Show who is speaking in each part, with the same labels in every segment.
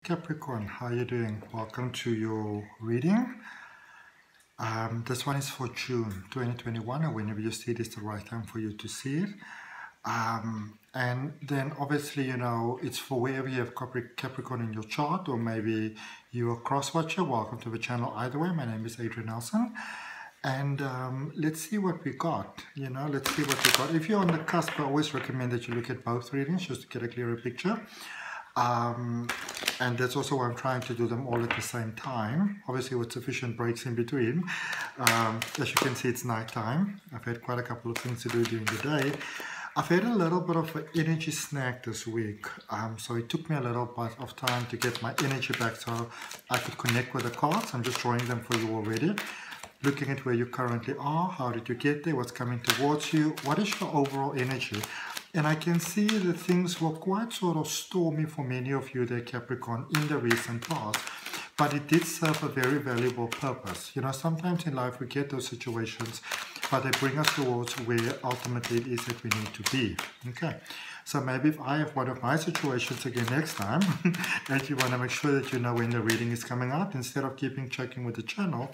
Speaker 1: Capricorn, how are you doing? Welcome to your reading. This one is for June 2021, and whenever you see it, it's the right time for you to see it. And then obviously, you know, it's for wherever you have Capricorn in your chart, or maybe you're a cross-watcher. Welcome to the channel either way. My name is Adrian H. And let's see what we got. Let's see what we got. If you're on the cusp, I always recommend that you look at both readings just to get a clearer picture. And that's also why I'm trying to do them all at the same time, obviously with sufficient breaks in between. As you can see, it's night time. I've had quite a couple of things to do during the day. I've had a little bit of an energy snack this week, so it took me a little bit of time to get my energy back so I could connect with the cards. I'm just drawing them for you already. Looking at where you currently are, how did you get there, what's coming towards you, what is your overall energy? And I can see that things were quite sort of stormy for many of you there, Capricorn, in the recent past. But it did serve a very valuable purpose. You know, sometimes in life we get those situations, but they bring us towards where ultimately it is that we need to be. Okay, so maybe if I have one of my situations again next time, and you want to make sure that you know when the reading is coming out, instead of checking with the channel,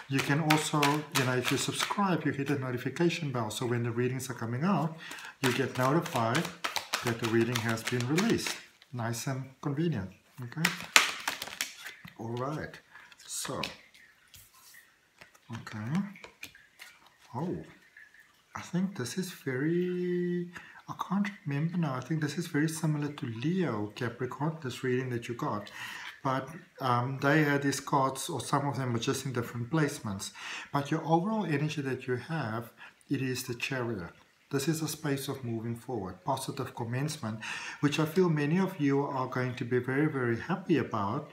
Speaker 1: you can also, you know, if you subscribe, you hit the notification bell, so when the readings are coming out, you get notified that the reading has been released. Nice and convenient. Okay. All right. So. Okay. Oh, I think this is very, I can't remember now. I think this is very similar to Leo, Capricorn, this reading that you got. But they had these cards, or some of them were just in different placements. But your overall energy that you have, it is the Chariot. This is a space of moving forward, positive commencement, which I feel many of you are going to be very, very happy about,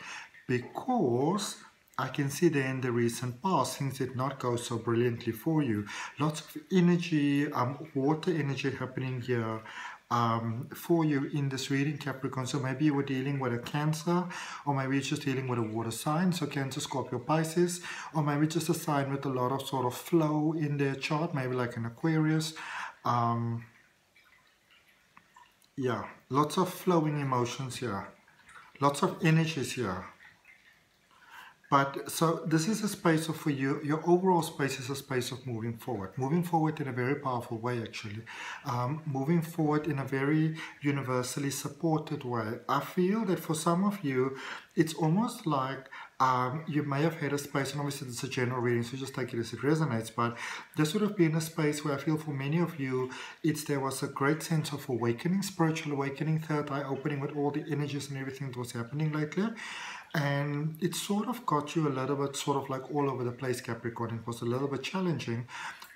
Speaker 1: because I can see that in the recent past, things did not go so brilliantly for you. Lots of energy, water energy happening here for you in this reading, Capricorn. So maybe you were dealing with a Cancer, or maybe you're just dealing with a water sign, so Cancer, Scorpio, Pisces, or maybe just a sign with a lot of sort of flow in their chart, maybe like an Aquarius. Yeah, lots of flowing emotions here, lots of energies here. But so this is a space of, for you, your overall space is a space of moving forward in a very powerful way, actually. Moving forward in a very universally supported way. I feel that for some of you, it's almost like you may have had a space, and obviously it's a general reading, so just take it as it resonates, but there's sort of been a space where I feel for many of you, there was a great sense of awakening, spiritual awakening, third eye opening with all the energies and everything that was happening lately. And it sort of got you a little bit sort of like all over the place, Capricorn. It was a little bit challenging,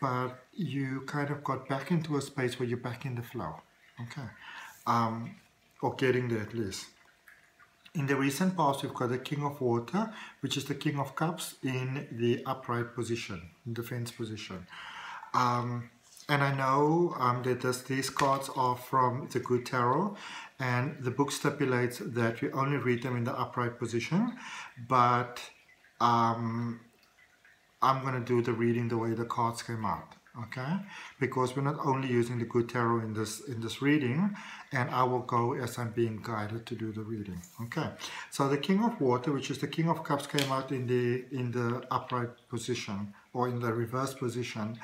Speaker 1: but you kind of got back into a space where you're back in the flow, okay, or getting there at least. In the recent past, we've got the King of Water, which is the King of Cups in the upright position, in defense position. And I know that these cards are from the Good Tarot, and the book stipulates that we only read them in the upright position, but I'm going to do the reading the way the cards came out, okay? Because we're not only using the Good Tarot in this reading, and I will go as I'm being guided to do the reading, okay? So the King of Water, which is the King of Cups, came out in the upright position, or in the reverse position.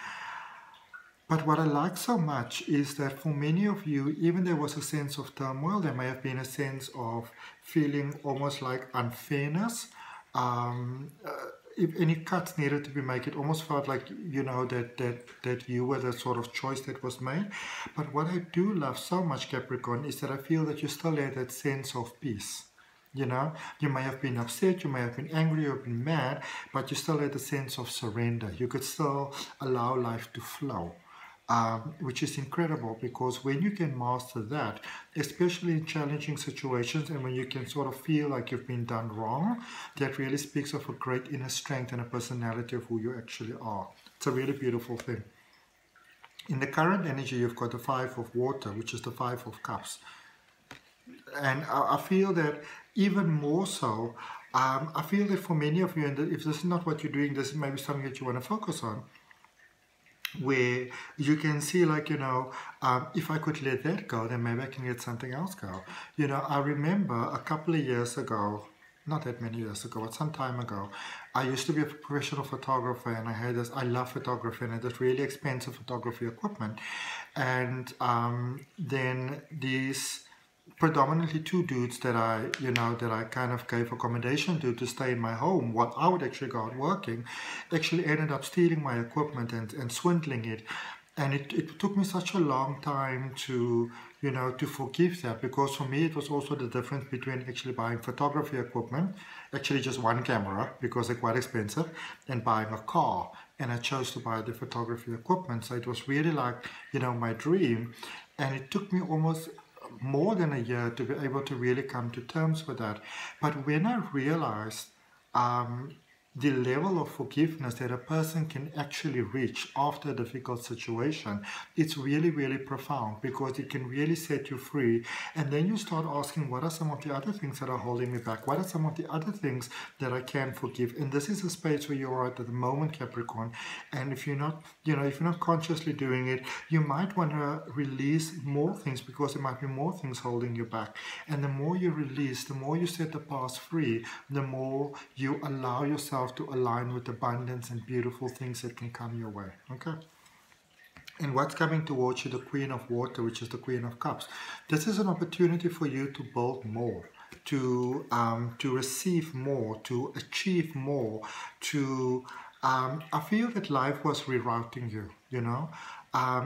Speaker 1: But what I like so much is that for many of you, even there was a sense of turmoil, there may have been a sense of feeling almost like unfairness. If any cuts needed to be made, it almost felt like, you know, that you were the sort of choice that was made. But what I do love so much, Capricorn, is that I feel that you still had that sense of peace. You know, you may have been upset, you may have been angry, you have been mad, but you still had a sense of surrender. You could still allow life to flow. Which is incredible, because when you can master that, especially in challenging situations, and when you can sort of feel like you've been done wrong, that really speaks of a great inner strength and a personality of who you actually are. It's a really beautiful thing. In the current energy, you've got the Five of Water, which is the Five of Cups. And I feel that even more so, I feel that for many of you, and if this is not what you're doing, this is maybe something that you want to focus on. where you can see, like, if I could let that go, then maybe I can let something else go. I remember a couple of years ago, not that many years ago, but some time ago, I used to be a professional photographer, and I love photography, and I had this really expensive photography equipment. And then these predominantly two dudes that I kind of gave accommodation to stay in my home while I would actually go out working, actually ended up stealing my equipment and swindling it. And it took me such a long time to forgive that, because for me it was also the difference between actually buying photography equipment, actually just one camera because they're quite expensive, and buying a car. And I chose to buy the photography equipment. So it was really like, my dream. And it took me almost more than a year to be able to really come to terms with that. But when I realized the level of forgiveness that a person can actually reach after a difficult situation, it's really, really profound, because it can really set you free. And then you start asking, what are some of the other things that are holding me back? What are some of the other things that I can forgive? And this is a space where you're at the moment, Capricorn. And if you're not, if you're not consciously doing it, you might want to release more things, because there might be more things holding you back. And the more you release, the more you set the past free, the more you allow yourself to align with abundance and beautiful things that can come your way. Okay. And what's coming towards you, the Queen of Water, which is the Queen of Cups. This is an opportunity for you to build more, to receive more, to achieve more, to I feel that life was rerouting you,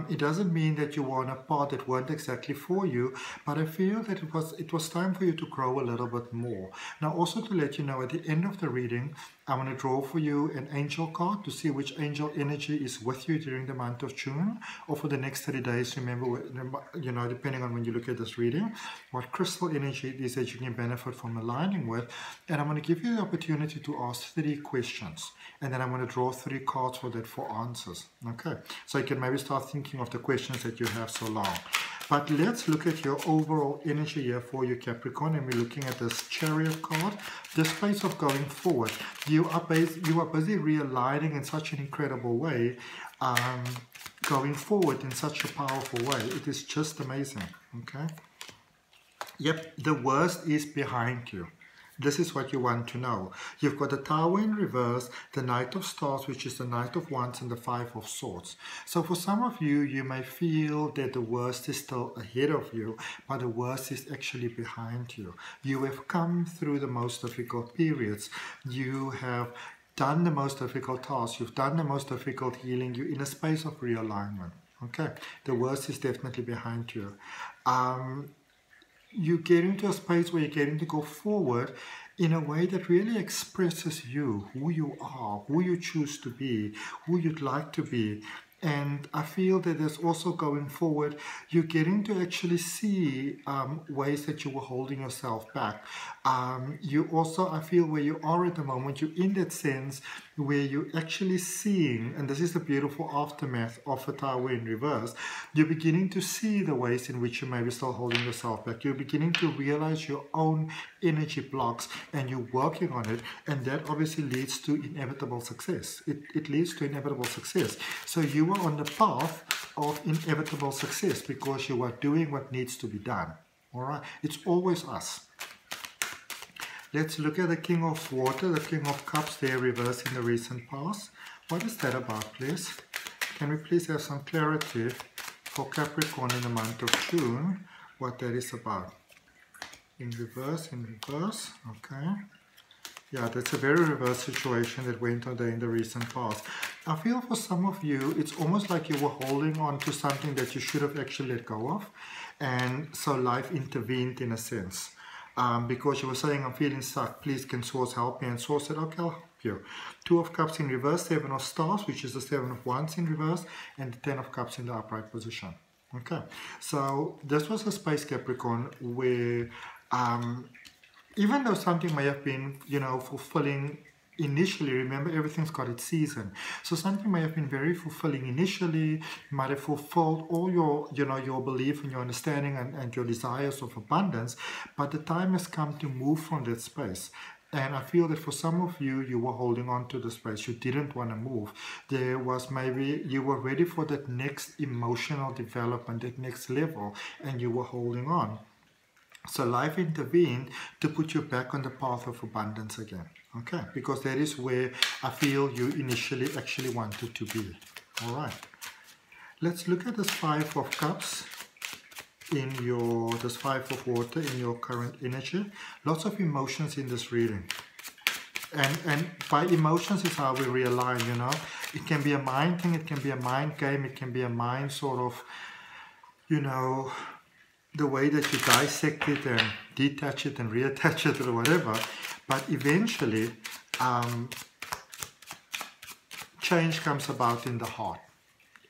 Speaker 1: It doesn't mean that you were on a path that weren't exactly for you, but I feel that it was time for you to grow a little bit more. Now, also to let you know, at the end of the reading, I'm going to draw for you an angel card to see which angel energy is with you during the month of June, or for the next 30 days. Remember, depending on when you look at this reading, what crystal energy it is that you can benefit from aligning with. And I'm going to give you the opportunity to ask 3 questions, and then I'm going to draw 3 cards for that for answers. Okay, so you can maybe start thinking of the questions that you have so long. But let's look at your overall energy here for you, Capricorn, and we're looking at this Chariot card. The space of going forward. You are busy realigning in such an incredible way, going forward in such a powerful way. It is just amazing. Okay. Yep, the worst is behind you. This is what you want to know. You've got the Tower in reverse, the Knight of Stars, which is the Knight of Wands, and the Five of Swords. So for some of you, you may feel that the worst is still ahead of you, but the worst is actually behind you. You have come through the most difficult periods. You have done the most difficult tasks. You've done the most difficult healing. You're in a space of realignment. Okay, the worst is definitely behind you. You get into a space where you're getting to go forward in a way that really expresses you, who you are, who you choose to be, who you'd like to be. And I feel that there's also going forward, you're getting to actually see ways that you were holding yourself back. You also, I feel where you are at the moment, you're in that sense where you're actually seeing, and this is the beautiful aftermath of a Tower in reverse, you're beginning to see the ways in which you may be still holding yourself back. You're beginning to realize your own energy blocks, and you're working on it, and that obviously leads to inevitable success. It leads to inevitable success. So you are on the path of inevitable success because you are doing what needs to be done. All right? It's always us. Let's look at the King of Water, the King of Cups there reversed in the recent past. What is that about, please? Can we please have some clarity for Capricorn in the month of June, what that is about? In reverse, okay. Yeah, that's a very reverse situation that went on there in the recent past. I feel for some of you, it's almost like you were holding on to something that you should have actually let go of. And so life intervened in a sense. Because you were saying, I'm feeling stuck, please can Source help me? And Source said, okay, I'll help you. 2 of Cups in reverse, 7 of Stars, which is the 7 of Wands in reverse, and the 10 of Cups in the upright position. Okay, so this was a space, Capricorn, where even though something may have been, fulfilling initially, remember everything's got its season. So something may have been very fulfilling initially, might have fulfilled all your, your belief and your understanding and your desires of abundance, but the time has come to move from that space. And I feel that for some of you, you were holding on to the space. You didn't want to move. There was maybe you were ready for that next emotional development, that next level, and you were holding on. So life intervened to put you back on the path of abundance again. Okay, because that is where I feel you initially actually wanted to be. All right. Let's look at this Five of Cups in your, this Five of Water in your current energy. Lots of emotions in this reading. And by emotions is how we realign, you know. It can be a mind thing, it can be a mind game, it can be a mind sort of, you know, the way that you dissect it and detach it and reattach it or whatever. But eventually, change comes about in the heart.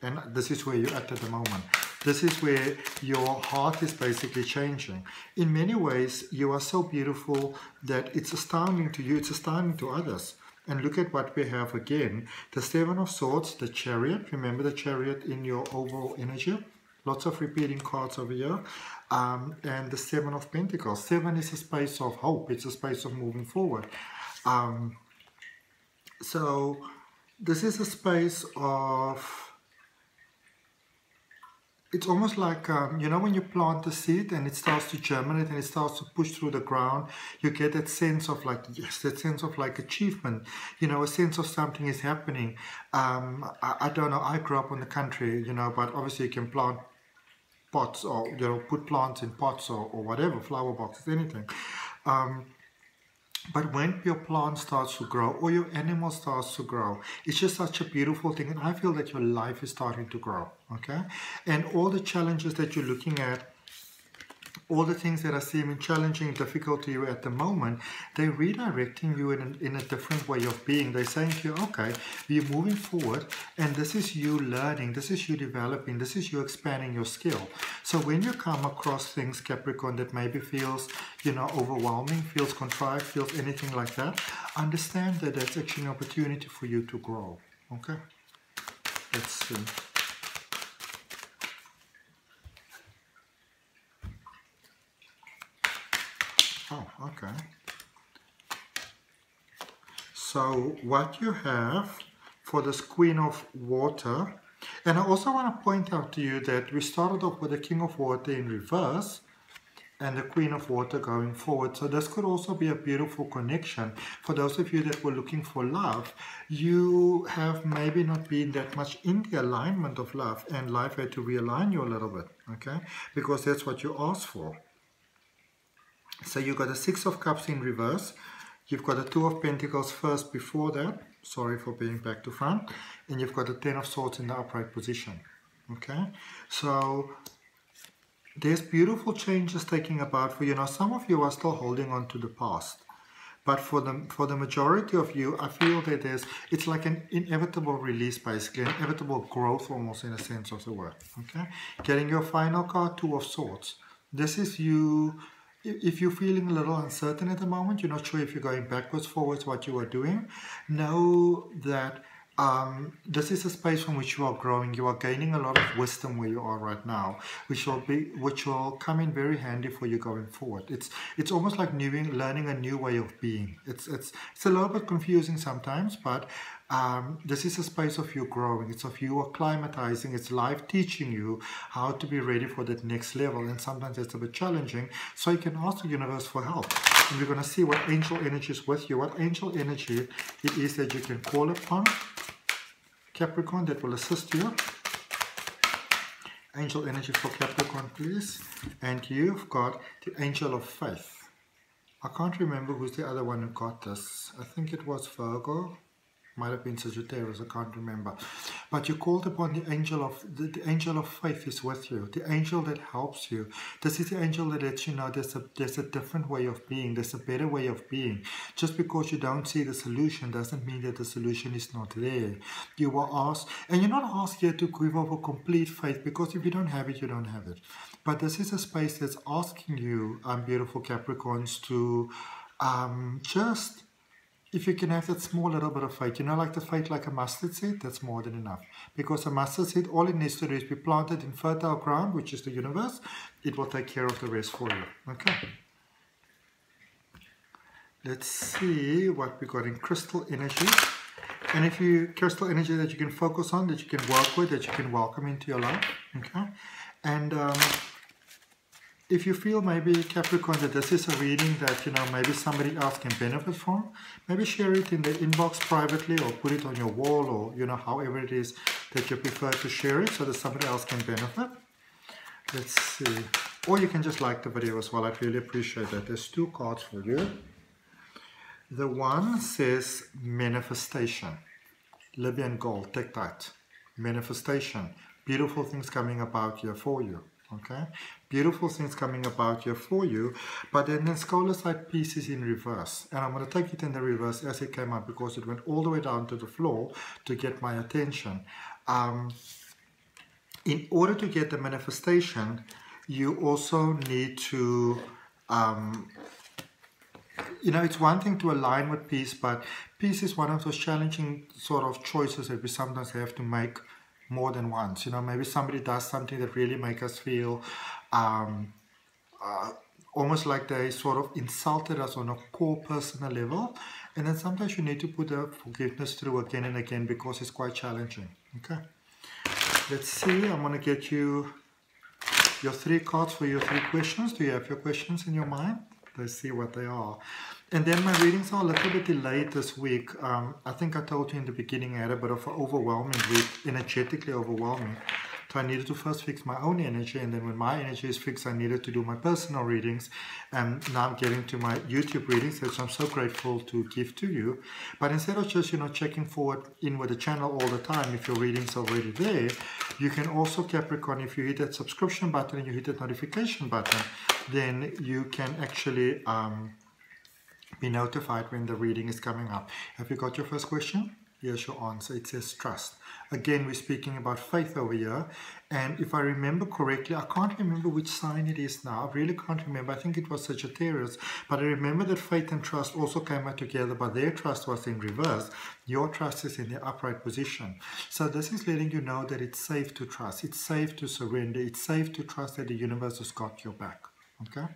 Speaker 1: And this is where you're at the moment. This is where your heart is basically changing. In many ways, you are so beautiful that it's astounding to you, it's astounding to others. And look at what we have again. The Seven of Swords, the Chariot. Remember the Chariot in your overall energy? Lots of repeating cards over here. And the Seven of Pentacles. Seven is a space of hope. It's a space of moving forward. So this is a space of... It's almost like, you know, when you plant a seed and it starts to germinate and it starts to push through the ground, you get that sense of like, yes, that sense of like achievement, you know, a sense of something is happening. I don't know, I grew up in the country, you know, but obviously you can plant pots or, you know, put plants in pots or whatever, flower boxes, anything. But when your plant starts to grow or your animal starts to grow, it's just such a beautiful thing. And I feel that your life is starting to grow, okay? And all the challenges that you're looking at, all the things that are seeming challenging and difficult to you at the moment, they're redirecting you in a different way of being. They're saying to you, okay, you're moving forward, and this is you learning, this is you developing, this is you expanding your skill. So when you come across things, Capricorn, that maybe feels, you know, overwhelming, feels contrived, feels anything like that, understand that that's actually an opportunity for you to grow, okay? Let's see. Oh, okay. So what you have for this Queen of Water, and I also want to point out to you that we started off with the King of Water in reverse and the Queen of Water going forward. So this could also be a beautiful connection. For those of you that were looking for love, you have maybe not been that much in the alignment of love, and life had to realign you a little bit, okay? Because that's what you asked for. So you've got the Six of Cups in reverse. You've got the Two of Pentacles first before that. Sorry for being back to front. And you've got the Ten of Swords in the upright position. Okay? So there's beautiful changes taking about for you. Now, some of you are still holding on to the past. But for the majority of you, I feel that it's like an inevitable release, basically. An inevitable growth, almost, in a sense of the word. Okay? Getting your final card, Two of Swords. This is you... If you're feeling a little uncertain at the moment, you're not sure if you're going backwards, forwards, what you are doing, know that this is a space from which you are growing. You are gaining a lot of wisdom where you are right now, which will come in very handy for you going forward. It's almost like learning a new way of being. It's a little bit confusing sometimes, but this is a space of you growing. It's of you acclimatizing. It's life teaching you how to be ready for that next level. And sometimes it's a bit challenging. So you can ask the universe for help. And we're going to see what angel energy is with you. What angel energy it is that you can call upon, Capricorn, that will assist you. Angel energy for Capricorn, please. And you've got the Angel of Faith. I can't remember who's the other one who got this. I think it was Virgo. Might have been Sagittarius, I can't remember. But you called upon the angel of the angel of faith is with you, the angel that helps you. This is the angel that lets you know there's a different way of being, there's a better way of being. Just because you don't see the solution doesn't mean that the solution is not there. You were asked, and you're not asked here to give over complete faith, because if you don't have it, you don't have it. But this is a space that's asking you, beautiful Capricorns, to just... If you can have that small little bit of faith, you know, like the faith like a mustard seed, that's more than enough. Because a mustard seed, all it needs to do is be planted in fertile ground, which is the universe. It will take care of the rest for you. Okay. Let's see what we got in crystal energy. And if crystal energy that you can focus on, that you can work with, that you can welcome into your life. Okay. And if you feel maybe, Capricorn, that this is a reading that, you know, maybe somebody else can benefit from, maybe share it in the inbox privately or put it on your wall, or, you know, however it is that you prefer to share it so that somebody else can benefit. Let's see. Or you can just like the video as well. I'd really appreciate that. There's 2 cards for you. The one says manifestation. Libyan gold, take that. Manifestation. Beautiful things coming about here for you. Okay, beautiful things coming about here for you. But then the scholar side piece is in reverse, and I'm going to take it in the reverse as it came up, because it went all the way down to the floor to get my attention. In order to get the manifestation, you also need to you know, it's one thing to align with peace, but peace is one of those challenging sort of choices that we sometimes have to make more than once. You know, maybe somebody does something that really makes us feel almost like they sort of insulted us on a core personal level, and then sometimes you need to put the forgiveness through again and again, because it's quite challenging. Okay, let's see. I'm going to get you your 3 cards for your 3 questions. Do you have your questions in your mind? Let's see what they are. And then my readings are a little bit delayed this week. I think I told you in the beginning I had a bit of an overwhelming week, energetically overwhelming. So I needed to first fix my own energy, and then when my energy is fixed, I needed to do my personal readings. And now I'm getting to my YouTube readings, which I'm so grateful to give to you. But instead of just, you know, checking forward in with the channel all the time, if your reading's already there, you can also, Capricorn, if you hit that subscription button and you hit that notification button, then you can actually be notified when the reading is coming up. Have you got your first question? Here's your answer. It says trust. Again, we're speaking about faith over here. And if I remember correctly, I can't remember which sign it is now. I really can't remember. I think it was Sagittarius. But I remember that faith and trust also came out together, but their trust was in reverse. Your trust is in the upright position. So this is letting you know that it's safe to trust. It's safe to surrender. It's safe to trust that the universe has got your back. Okay?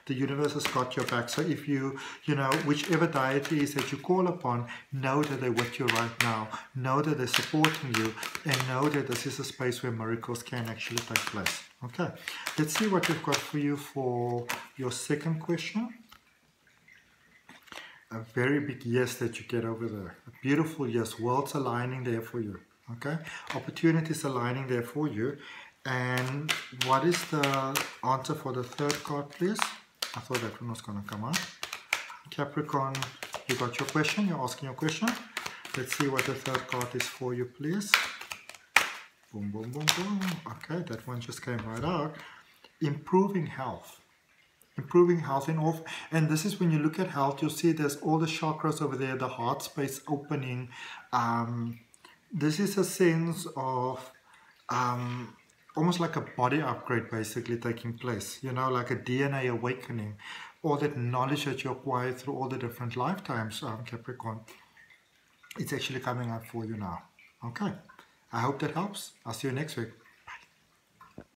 Speaker 1: The universe has got your back. So if you know, whichever deity is that you call upon, know that they're with you right now. Know that they're supporting you, and know that this is a space where miracles can actually take place. Okay, let's see what we've got for you for your second question. A very big yes that you get over there. A beautiful yes. Worlds aligning there for you. Okay, opportunities aligning there for you. And what is the answer for the third card, please? I thought that one was going to come up. Capricorn, you got your question. You're asking your question. Let's see what the third card is for you, please. Boom, boom, boom, boom. Okay, that one just came right out. Improving health. Improving health in all. And this is when you look at health, you'll see there's all the chakras over there, the heart space opening. This is a sense of almost like a body upgrade basically taking place, you know, like a DNA awakening, all that knowledge that you acquire through all the different lifetimes, Capricorn, it's actually coming out for you now. Okay, I hope that helps. I'll see you next week.